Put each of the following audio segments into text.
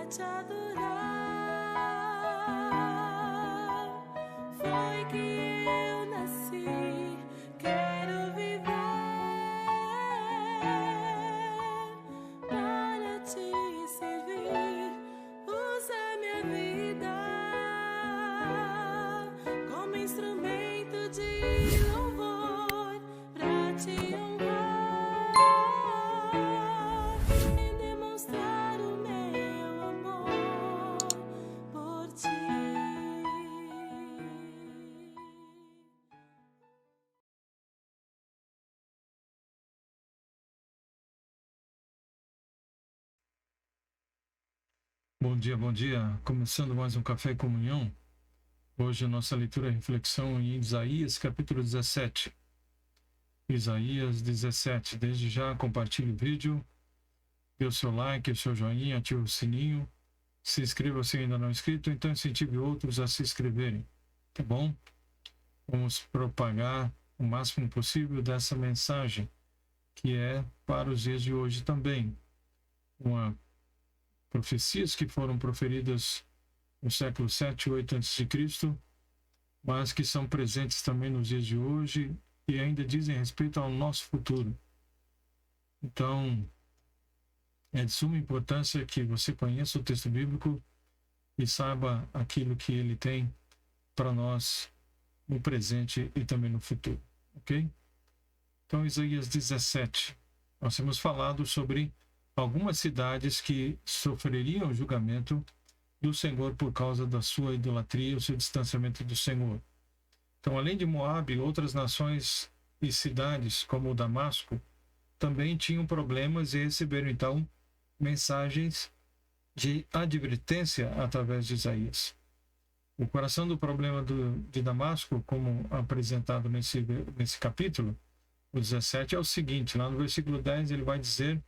te adorar. Foi que eu nasci, quero viver para te servir. Usa minha vida como instrumento de louvor para te honrar e demonstrar o meu amor por ti. Bom dia. Começando mais um Café e Comunhão. Hoje a nossa leitura e reflexão em Isaías, capítulo 17. Isaías 17. Desde já, compartilhe o vídeo, dê o seu like, o seu joinha, ative o sininho, se inscreva se ainda não é inscrito, então incentive outros a se inscreverem, tá bom? Vamos propagar o máximo possível dessa mensagem, que é para os dias de hoje também. Profecias que foram proferidas no século 7 e 8 a.C., mas que são presentes também nos dias de hoje e ainda dizem respeito ao nosso futuro. Então, é de suma importância que você conheça o texto bíblico e saiba aquilo que ele tem para nós no presente e também no futuro, ok? Então, Isaías 17. Nós temos falado sobre algumas cidades que sofreriam julgamento do Senhor por causa da sua idolatria, o seu distanciamento do Senhor. Então, além de Moabe, outras nações e cidades, como Damasco, também tinham problemas e receberam, então, mensagens de advertência através de Isaías. O coração do problema de Damasco, como apresentado nesse capítulo, o 17, é o seguinte: lá no versículo 10 ele vai dizer: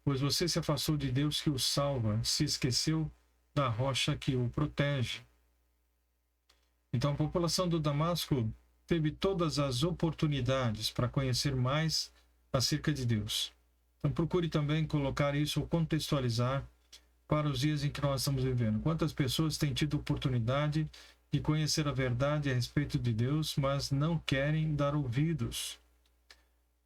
pois você se afastou de Deus que o salva, se esqueceu da rocha que o protege. Então a população do Damasco teve todas as oportunidades para conhecer mais acerca de Deus. Então procure também colocar isso ou contextualizar para os dias em que nós estamos vivendo. Quantas pessoas têm tido oportunidade de conhecer a verdade a respeito de Deus, mas não querem dar ouvidos?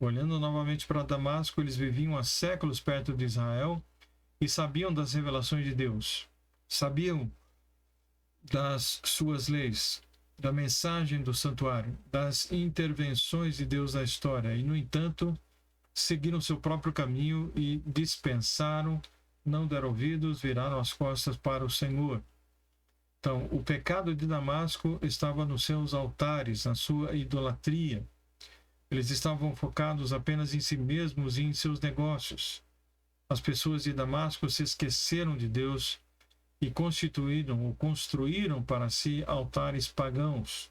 Olhando novamente para Damasco, eles viviam há séculos perto de Israel e sabiam das revelações de Deus. Sabiam das suas leis, da mensagem do santuário, das intervenções de Deus na história. E, no entanto, seguiram seu próprio caminho e dispensaram, não deram ouvidos, viraram as costas para o Senhor. Então, o pecado de Damasco estava nos seus altares, na sua idolatria. Eles estavam focados apenas em si mesmos e em seus negócios. As pessoas de Damasco se esqueceram de Deus e constituíram ou construíram para si altares pagãos.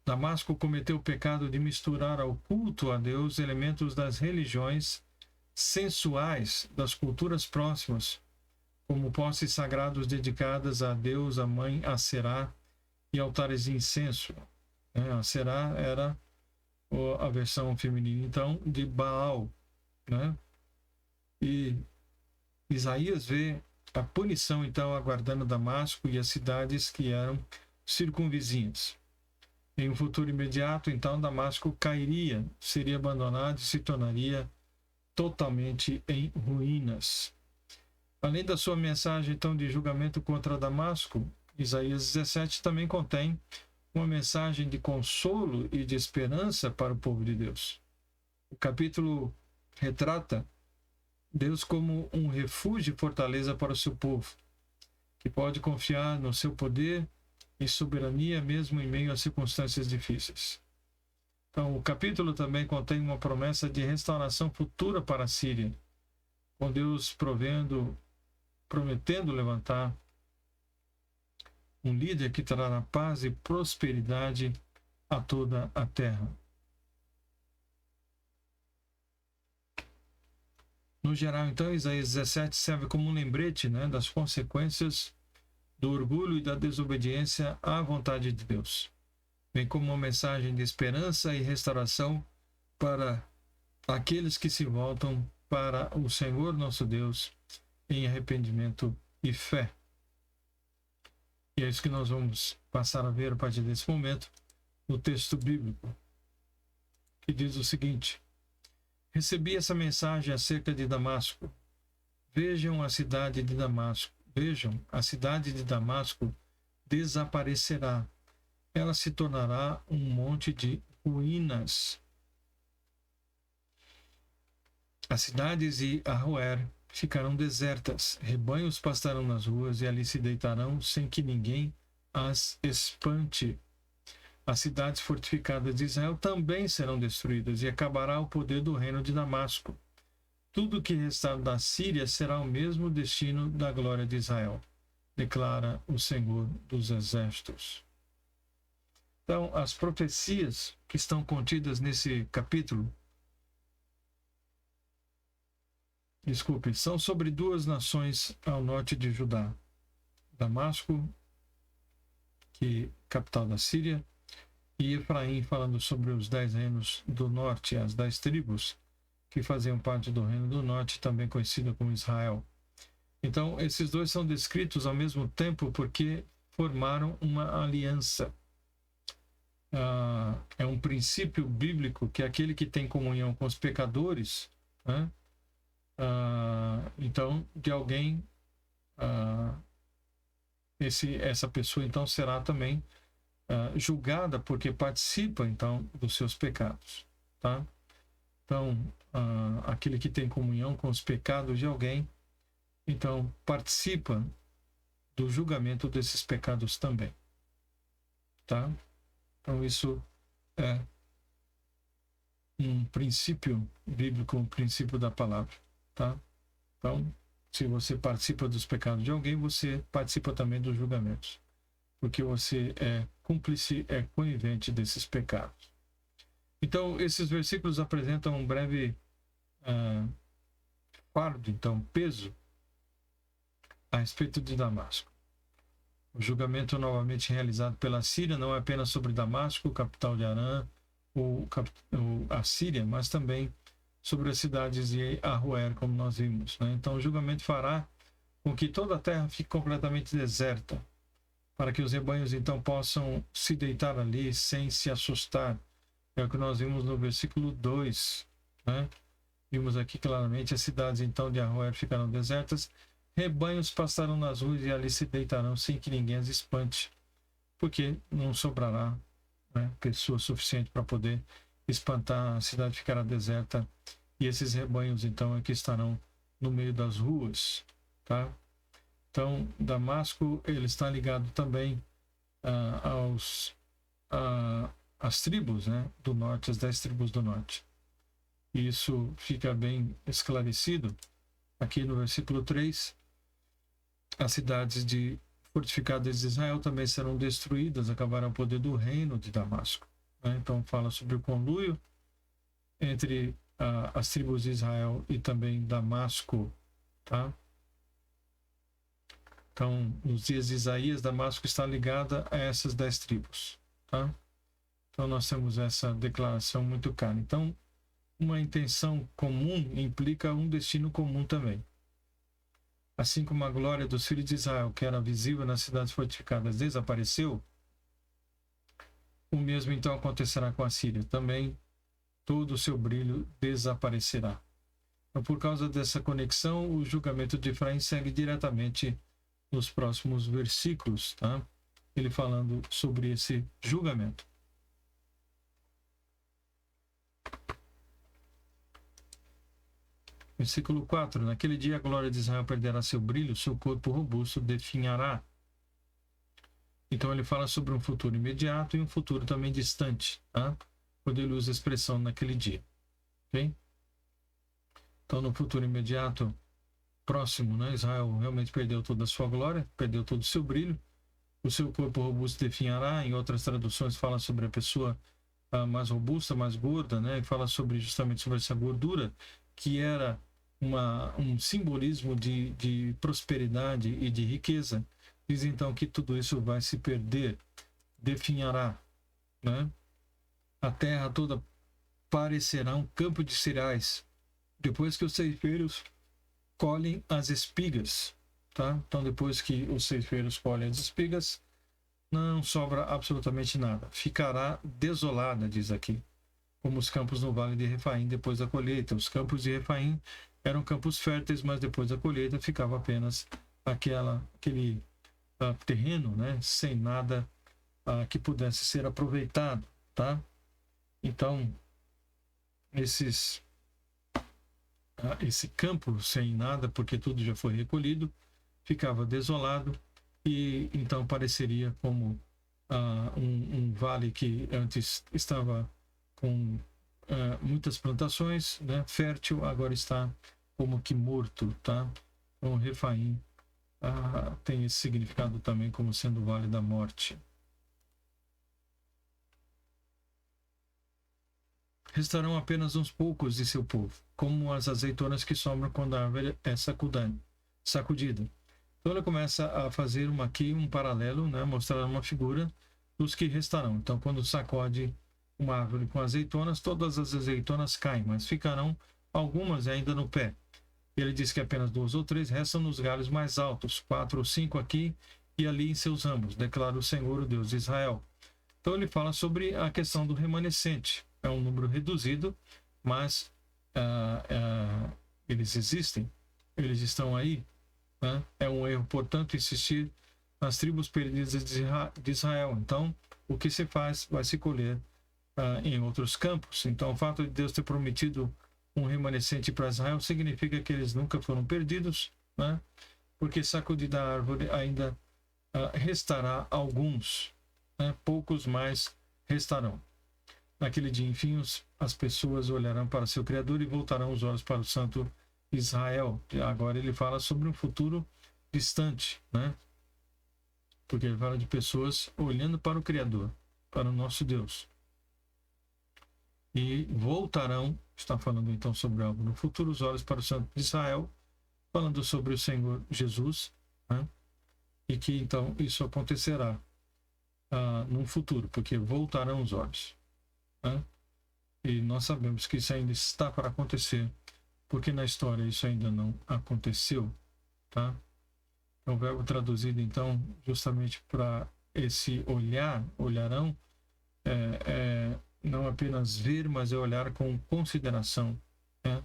Damasco cometeu o pecado de misturar ao culto a Deus elementos das religiões sensuais das culturas próximas, como posses sagrados dedicadas a Deus, a mãe Aserá, e altares de incenso. Aserá era a versão feminina, então, de Baal, né? E Isaías vê a punição, então, aguardando Damasco e as cidades que eram circunvizinhas. Em um futuro imediato, então, Damasco cairia, seria abandonado e se tornaria totalmente em ruínas. Além da sua mensagem, então, de julgamento contra Damasco, Isaías 17 também contém uma mensagem de consolo e de esperança para o povo de Deus. O capítulo retrata Deus como um refúgio e fortaleza para o seu povo, que pode confiar no seu poder e soberania mesmo em meio a circunstâncias difíceis. Então, o capítulo também contém uma promessa de restauração futura para a Síria, com Deus prometendo levantar um líder que trará paz e prosperidade a toda a terra. No geral, então, Isaías 17 serve como um lembrete, das consequências do orgulho e da desobediência à vontade de Deus, bem como uma mensagem de esperança e restauração para aqueles que se voltam para o Senhor nosso Deus em arrependimento e fé. E é isso que nós vamos passar a ver a partir desse momento no texto bíblico, que diz o seguinte: recebi essa mensagem acerca de Damasco. Vejam, a cidade de Damasco desaparecerá. Ela se tornará um monte de ruínas. As cidades de Aroer ficarão desertas, rebanhos pastarão nas ruas e ali se deitarão sem que ninguém as espante. As cidades fortificadas de Israel também serão destruídas e acabará o poder do reino de Damasco. Tudo que restar da Síria será o mesmo destino da glória de Israel, declara o Senhor dos Exércitos. Então, as profecias que estão contidas nesse capítulo, são sobre duas nações ao norte de Judá: Damasco, capital da Síria, e Efraim, falando sobre os 10 reinos do norte, as 10 tribos que faziam parte do reino do norte, também conhecido como Israel. Então, esses dois são descritos ao mesmo tempo porque formaram uma aliança. É um princípio bíblico que aquele que tem comunhão com os pecadores, né? Então, de alguém, essa pessoa então será também julgada porque participa então dos seus pecados, tá? Então, aquele que tem comunhão com os pecados de alguém, então participa do julgamento desses pecados também, tá? Então, isso é um princípio bíblico, um princípio da palavra, tá? Então, se você participa dos pecados de alguém, você participa também dos julgamentos, porque você é cúmplice, é conivente desses pecados. Então, esses versículos apresentam um breve fardo, então, peso, a respeito de Damasco. O julgamento novamente realizado pela Síria não é apenas sobre Damasco, capital de Arã, ou a Síria, mas também sobre as cidades de Aroer, como nós vimos, né? Então, o julgamento fará com que toda a terra fique completamente deserta, para que os rebanhos, então, possam se deitar ali sem se assustar. É o que nós vimos no versículo 2, né? Vimos aqui claramente: as cidades, então, de Aroer ficarão desertas, rebanhos pastarão nas ruas e ali se deitarão sem que ninguém as espante, porque não sobrará, né, pessoa suficiente para poder espantar. A cidade ficará deserta e esses rebanhos então é que estarão no meio das ruas, tá? Então, Damasco, ele está ligado também às tribos, né, do norte, as 10 tribos do norte. E isso fica bem esclarecido aqui no versículo 3. As cidades fortificadas de Israel também serão destruídas, acabará o poder do reino de Damasco, né? Então, fala sobre o conluio entre as tribos de Israel e também Damasco, tá? Então, nos dias de Isaías, Damasco está ligada a essas 10 tribos, tá? Então, nós temos essa declaração muito clara. Então, uma intenção comum implica um destino comum também. Assim como a glória dos filhos de Israel, que era visível nas cidades fortificadas, desapareceu, o mesmo então acontecerá com a Síria. Também todo o seu brilho desaparecerá. Então, por causa dessa conexão, o julgamento de Efraim segue diretamente nos próximos versículos, tá? Ele falando sobre esse julgamento. Versículo 4. Naquele dia a glória de Israel perderá seu brilho, seu corpo robusto definhará. Então ele fala sobre um futuro imediato e um futuro também distante, tá? Quando ele usa a expressão naquele dia. Ok? Então, no futuro imediato, próximo, né, Israel realmente perdeu toda a sua glória, perdeu todo o seu brilho, o seu corpo robusto definhará. Em outras traduções fala sobre a pessoa mais robusta, mais gorda, né? E fala justamente sobre essa gordura, que era um simbolismo de prosperidade e de riqueza. Diz então que tudo isso vai se perder, definhará, né? A terra toda parecerá um campo de cereais, depois que os ceifeiros colhem as espigas, tá? Então, depois que os ceifeiros colhem as espigas, não sobra absolutamente nada. Ficará desolada, diz aqui, como os campos no vale de Refaim depois da colheita. Os campos de Refaim eram campos férteis, mas depois da colheita ficava apenas aquele terreno, né, sem nada que pudesse ser aproveitado, tá? Então, esse campo sem nada, porque tudo já foi recolhido, ficava desolado, e então pareceria como um vale que antes estava com muitas plantações, né, fértil, agora está como que morto, tá? Então, Refaim tem esse significado também como sendo o vale da morte. Restarão apenas uns poucos de seu povo, como as azeitonas que sobram quando a árvore é sacudida. Então ele começa a fazer aqui um paralelo, né, mostrar uma figura dos que restarão. Então, quando sacode uma árvore com azeitonas, todas as azeitonas caem, mas ficarão algumas ainda no pé. Ele diz que apenas 2 ou 3 restam nos galhos mais altos, 4 ou 5 aqui e ali em seus ramos, declara o Senhor, o Deus de Israel. Então ele fala sobre a questão do remanescente. É um número reduzido, mas eles existem, eles estão aí, né? É um erro, portanto, insistir nas tribos perdidas de Israel. Então, o que se faz vai se colher em outros campos. Então, o fato de Deus ter prometido um remanescente para Israel significa que eles nunca foram perdidos, né? Porque sacudida a árvore ainda restará alguns, né? Poucos mais restarão. Naquele dia, enfim, as pessoas olharão para seu Criador e voltarão os olhos para o Santo Israel. Agora ele fala sobre um futuro distante, né? Porque ele fala de pessoas olhando para o Criador, para o nosso Deus. E voltarão, está falando então sobre algo no futuro, os olhos para o Santo Israel, falando sobre o Senhor Jesus, né? E que então isso acontecerá num futuro, porque voltarão os olhos. Né? E nós sabemos que isso ainda está para acontecer, porque na história isso ainda não aconteceu, tá? É um verbo traduzido então justamente para esse olharão, não apenas ver, mas é olhar com consideração, né?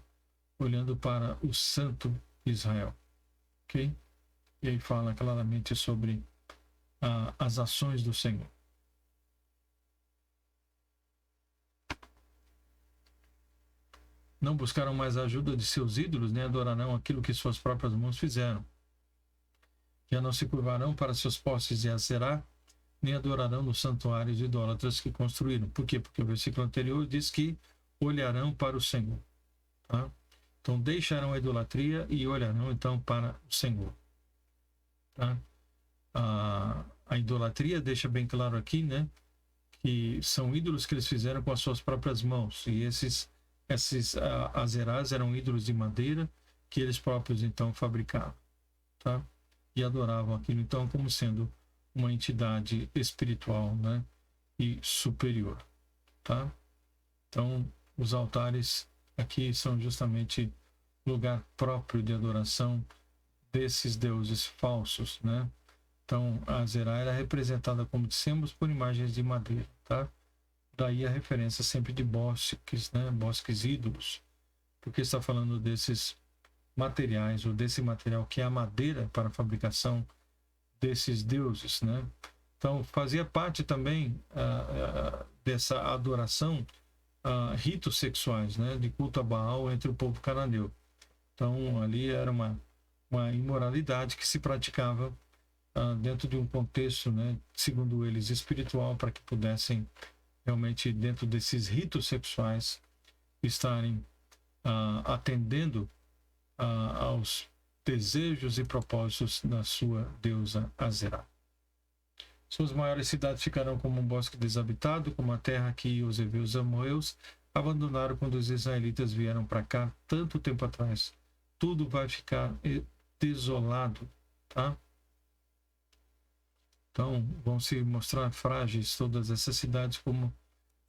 Olhando para o Santo Israel, ok? E aí fala claramente sobre as ações do Senhor. Não buscaram mais a ajuda de seus ídolos, nem adorarão aquilo que suas próprias mãos fizeram. Já não se curvarão para seus postes de Aserá, nem adorarão nos santuários idólatras que construíram. Por quê? Porque o versículo anterior diz que olharão para o Senhor. Tá? Então deixarão a idolatria e olharão então para o Senhor. Tá? A idolatria deixa bem claro aqui, né, que são ídolos que eles fizeram com as suas próprias mãos. E esses Aserás eram ídolos de madeira que eles próprios então fabricavam, tá? E adoravam aquilo então como sendo uma entidade espiritual, né, e superior, tá? Então os altares aqui são justamente lugar próprio de adoração desses deuses falsos, né? Então a Azerá era representada, como dissemos, por imagens de madeira, tá? Daí a referência sempre de bosques, né? Bosques ídolos, porque está falando desses materiais, ou desse material que é a madeira para a fabricação desses deuses, né? Então fazia parte também dessa adoração ritos sexuais, né? De culto a Baal entre o povo cananeu. Então ali era uma imoralidade que se praticava dentro de um contexto, né? Segundo eles, espiritual, para que pudessem realmente, dentro desses ritos sexuais, estarem atendendo aos desejos e propósitos da sua deusa Azerá. Suas maiores cidades ficarão como um bosque desabitado, como a terra que os heveus amorreus abandonaram quando os israelitas vieram para cá tanto tempo atrás. Tudo vai ficar desolado, tá? Então, vão se mostrar frágeis todas essas cidades como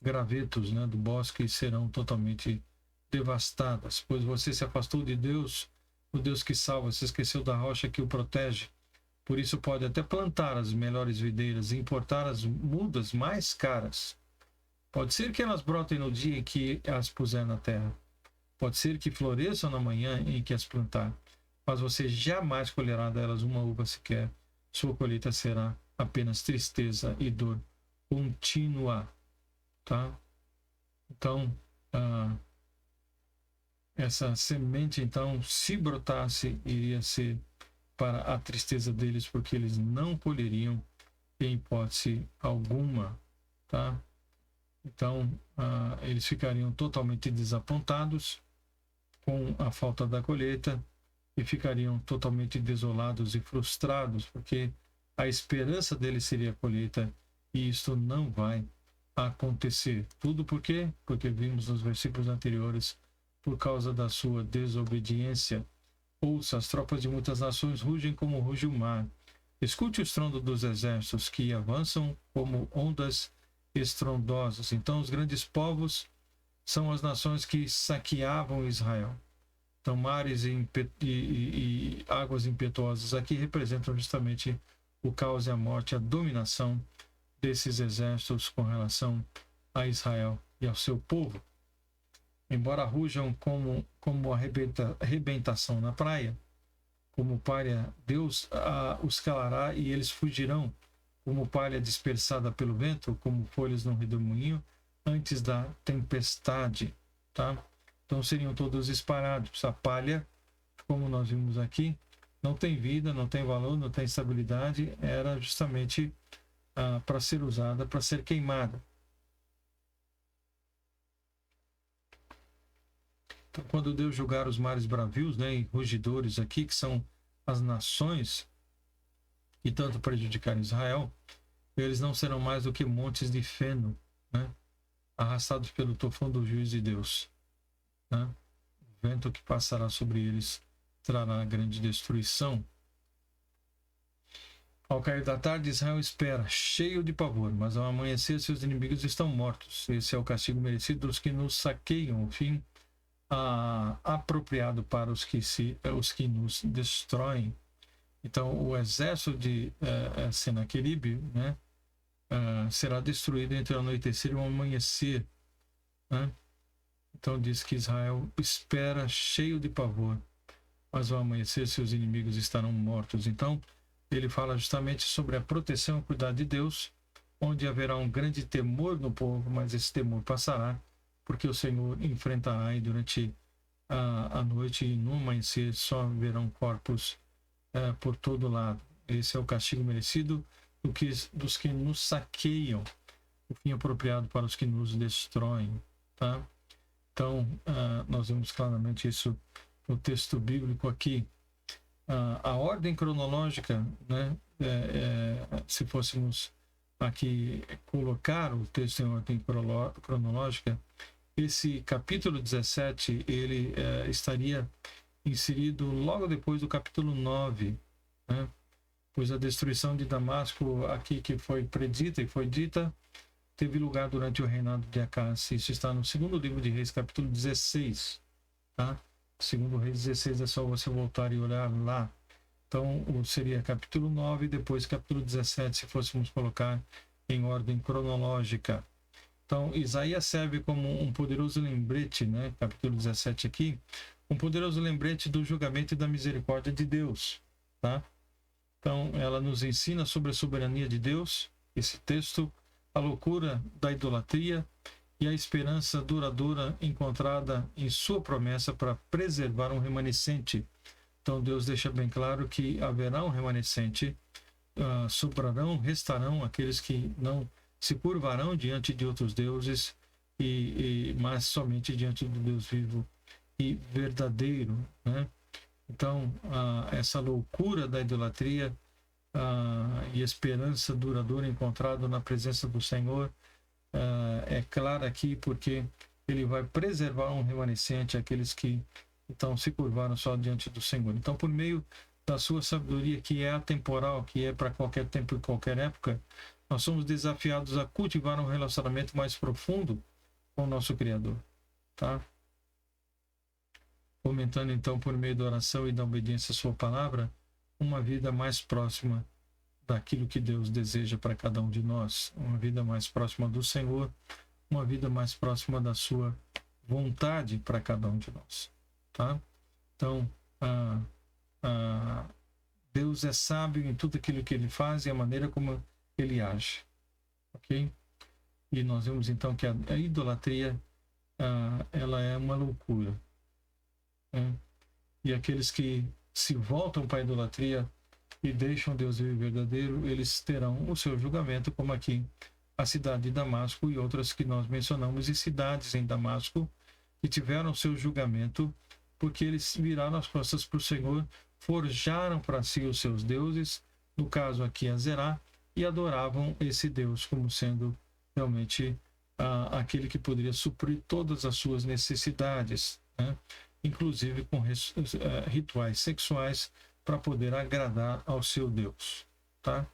gravetos, né, do bosque, e serão totalmente devastadas, pois você se afastou de Deus, o Deus que salva, se esqueceu da rocha que o protege. Por isso pode até plantar as melhores videiras e importar as mudas mais caras. Pode ser que elas brotem no dia em que as puser na terra. Pode ser que floresçam na manhã em que as plantar. Mas você jamais colherá delas uma uva sequer. Sua colheita será apenas tristeza e dor contínua. Tá? Então, essa semente, então, se brotasse, iria ser para a tristeza deles, porque eles não colheriam em hipótese alguma. Tá? Então, eles ficariam totalmente desapontados com a falta da colheita e ficariam totalmente desolados e frustrados, porque a esperança deles seria a colheita e isto não vai acontecer. Tudo por quê? Porque vimos nos versículos anteriores, por causa da sua desobediência. Ouça, as tropas de muitas nações rugem como ruge o mar. Escute o estrondo dos exércitos que avançam como ondas estrondosas. Então, os grandes povos são as nações que saqueavam Israel. Então, mares e águas impetuosas aqui representam justamente o caos e a morte, a dominação desses exércitos com relação a Israel e ao seu povo. Embora rujam como arrebentação na praia, como palha, Deus os calará e eles fugirão, como palha dispersada pelo vento, como folhas num redemoinho, antes da tempestade. Tá? Então seriam todos espalhados. A palha, como nós vimos aqui, não tem vida, não tem valor, não tem estabilidade, era justamente para ser usada, para ser queimada. Então, quando Deus julgar os mares bravios, né, e rugidores aqui, que são as nações que tanto prejudicaram Israel, eles não serão mais do que montes de feno, né, arrastados pelo tufão do juízo de Deus. Né? O vento que passará sobre eles trará grande destruição. Ao cair da tarde, Israel espera, cheio de pavor, mas ao amanhecer seus inimigos estão mortos. Esse é o castigo merecido dos que nos saqueiam, o fim apropriado para os que nos destroem. Então, o exército de Senaqueribe, né, será destruído entre o anoitecer e o amanhecer. Né? Então, diz que Israel espera, cheio de pavor, mas ao amanhecer seus inimigos estarão mortos. Então, ele fala justamente sobre a proteção e cuidado de Deus, onde haverá um grande temor no povo, mas esse temor passará, porque o Senhor enfrentará e durante a noite e no amanhecer só verão corpos por todo lado. Esse é o castigo merecido dos que nos saqueiam, o fim apropriado para os que nos destroem. Tá? Então, nós vemos claramente isso no texto bíblico aqui. A ordem cronológica, né, se fôssemos aqui colocar o texto em ordem cronológica, esse capítulo 17, ele estaria inserido logo depois do capítulo 9, né? Pois a destruição de Damasco aqui que foi predita e foi dita, teve lugar durante o reinado de Acás. Isso está no segundo livro de Reis, capítulo 16, tá? Segundo Reis 16, é só você voltar e olhar lá. Então, seria capítulo 9, depois capítulo 17, se fôssemos colocar em ordem cronológica. Então, Isaías serve como um poderoso lembrete, né? Capítulo 17 aqui, um poderoso lembrete do julgamento e da misericórdia de Deus, tá? Então, ela nos ensina sobre a soberania de Deus, esse texto, a loucura da idolatria e a esperança duradoura encontrada em sua promessa para preservar um remanescente. Então Deus deixa bem claro que haverá um remanescente, sobrarão, restarão aqueles que não se curvarão diante de outros deuses, mas somente diante do Deus vivo e verdadeiro. Né? Então, essa loucura da idolatria e esperança duradoura encontrada na presença do Senhor é clara aqui, porque ele vai preservar um remanescente, aqueles que então se curvaram só diante do Senhor. Então, por meio da sua sabedoria, que é atemporal, que é para qualquer tempo e qualquer época, nós somos desafiados a cultivar um relacionamento mais profundo com o nosso Criador. Tá? fomentando então por meio da oração e da obediência à sua palavra, uma vida mais próxima daquilo que Deus deseja para cada um de nós, uma vida mais próxima do Senhor, uma vida mais próxima da sua vontade para cada um de nós, tá? Então, Deus é sábio em tudo aquilo que ele faz e a maneira como ele age, ok? E nós vemos então que a idolatria, ela é uma loucura, né? E aqueles que se voltam para a idolatria e deixam Deus vivo e verdadeiro, eles terão o seu julgamento, como aqui a cidade de Damasco e outras que nós mencionamos, e cidades em Damasco que tiveram seu julgamento porque eles viraram as costas para o Senhor, forjaram para si os seus deuses, no caso aqui Azerá, e adoravam esse Deus como sendo realmente aquele que poderia suprir todas as suas necessidades, né? Inclusive com rituais sexuais para poder agradar ao seu Deus, tá?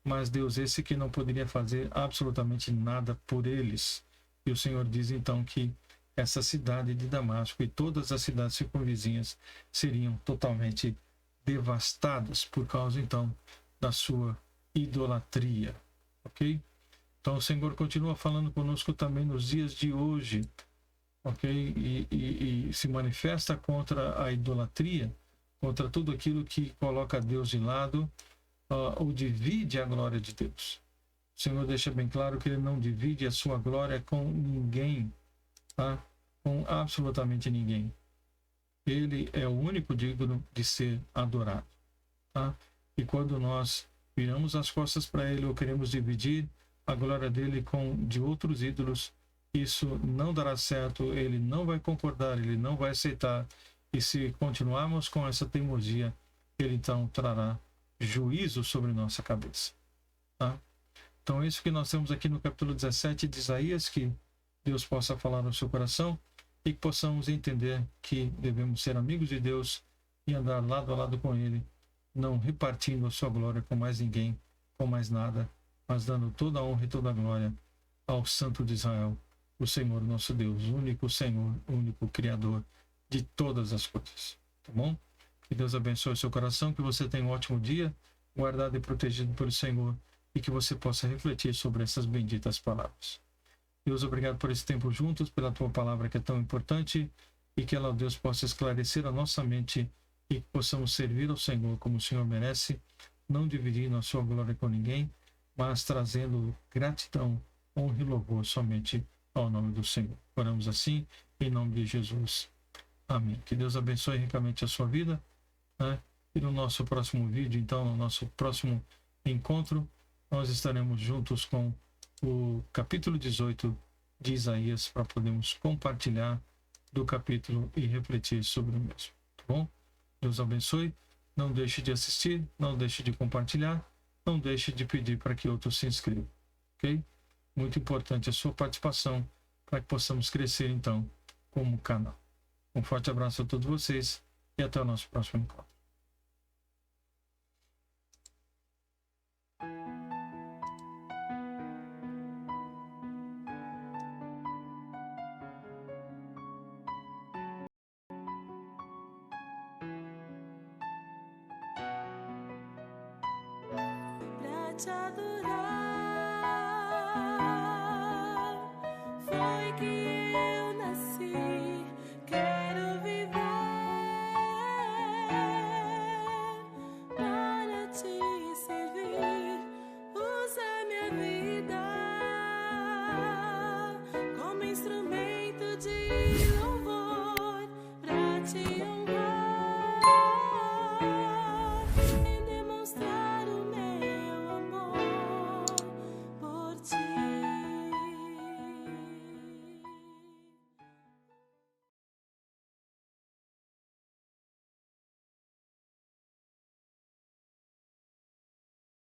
Mas Deus esse que não poderia fazer absolutamente nada por eles. E o Senhor diz então que essa cidade de Damasco e todas as cidades circunvizinhas seriam totalmente devastadas por causa então da sua idolatria, ok? Então o Senhor continua falando conosco também nos dias de hoje, ok? E se manifesta contra a idolatria, contra tudo aquilo que coloca Deus de lado, ou divide a glória de Deus. O Senhor deixa bem claro que ele não divide a sua glória com ninguém, tá? Com absolutamente ninguém. Ele é o único digno de ser adorado, tá? E quando nós viramos as costas para ele ou queremos dividir a glória dele com de outros ídolos, isso não dará certo, ele não vai concordar, ele não vai aceitar. E se continuarmos com essa teimosia, ele então trará juízo sobre nossa cabeça, tá? Então isso que nós temos aqui no capítulo 17 de Isaías, que Deus possa falar no seu coração e que possamos entender que devemos ser amigos de Deus e andar lado a lado com ele, não repartindo a sua glória com mais ninguém, com mais nada, mas dando toda a honra e toda a glória ao Santo de Israel, o Senhor nosso Deus, o único Senhor, o único Criador de todas as coisas, tá bom? Que Deus abençoe o seu coração, que você tenha um ótimo dia, guardado e protegido pelo Senhor, e que você possa refletir sobre essas benditas palavras. Deus, obrigado por esse tempo juntos, pela tua palavra que é tão importante, e que ela, Deus, possa esclarecer a nossa mente e que possamos servir ao Senhor como o Senhor merece, não dividindo a sua glória com ninguém, mas trazendo gratidão, honra e louvor somente ao nome do Senhor. Oramos assim, em nome de Jesus. Amém. Que Deus abençoe ricamente a sua vida, né? E no nosso próximo vídeo, então, no nosso próximo encontro, nós estaremos juntos com o capítulo 18 de Isaías para podermos compartilhar do capítulo e refletir sobre o mesmo. Tá bom? Deus abençoe. Não deixe de assistir, não deixe de compartilhar, não deixe de pedir para que outros se inscrevam. Ok? Muito importante a sua participação para que possamos crescer, então, como canal. Um forte abraço a todos vocês e até o nosso próximo encontro. Pra te adorar.